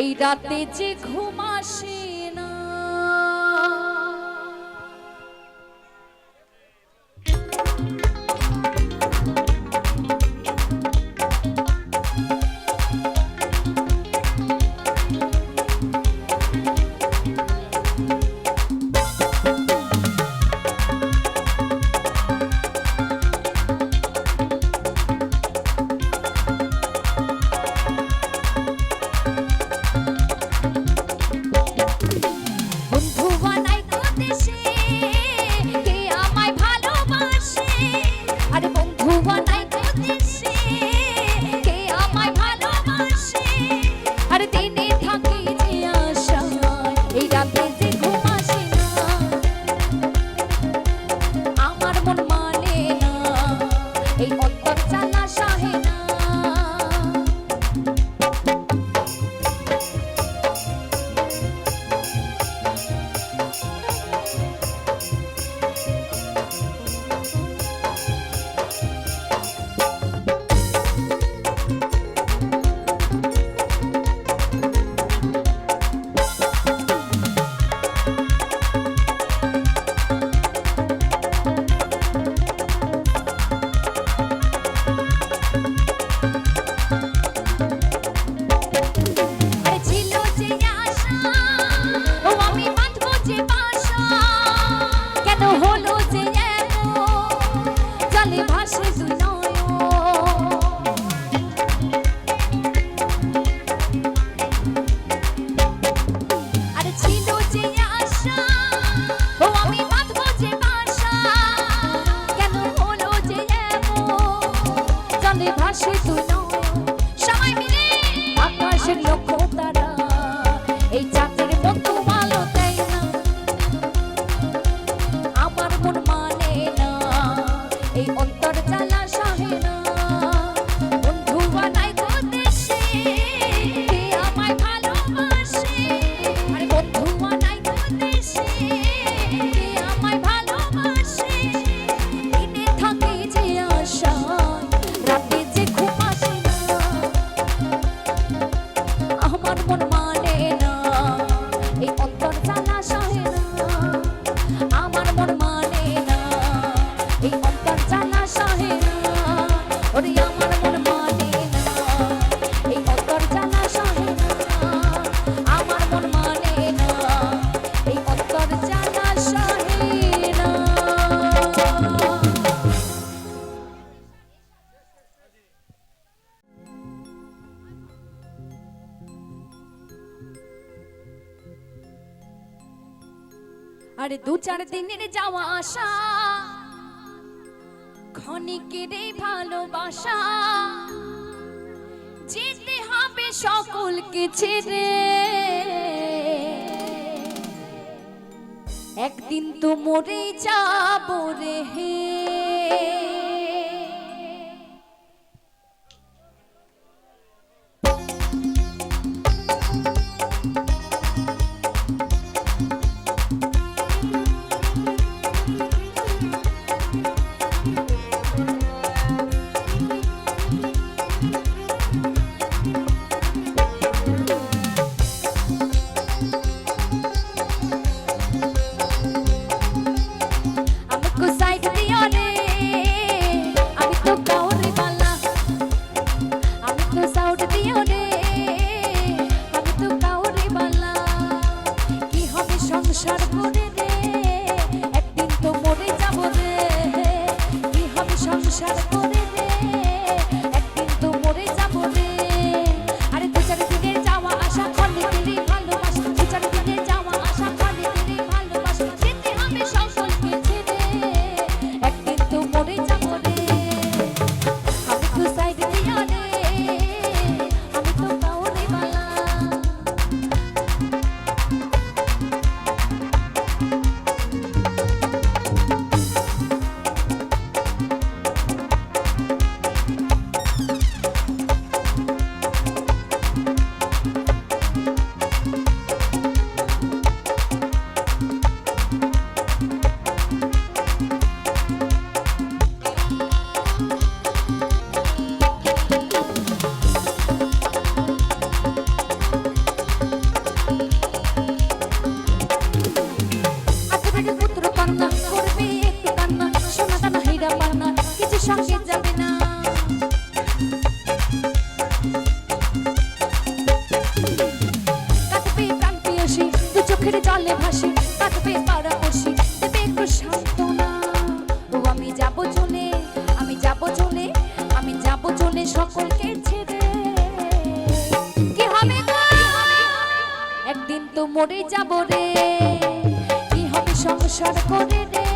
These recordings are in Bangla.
এই রাতে যে ঘুম আসে না। আরে 2-4 দিনের যাওয়া আসা ক্ষণিকের ভালোবাসা যেতে হবে সকলকে ছেড়ে একদিন তো মরে যাব রে হে চোখের জলে ভাসি কাটবে পাড়া পড়শি দেবে একটু সান্ত্বনা। ও আমি যাব চলে, আমি যাব চলে, আমি যাব চলে সকলকে ছেড়ে। কি হবে গো একদিন তো মরে যাব রে, কি হবে সংসার করে রে,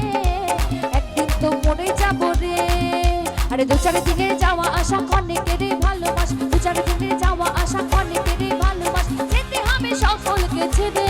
একদিন তো মরে যাব রে। আরে দু চার দিনের যাওয়া আসা অনেকের ভালোবাস, দু চার দিনের যাওয়া আসা অনেকের ভালোবাস, যেতে হবে সকলকে ছেড়ে।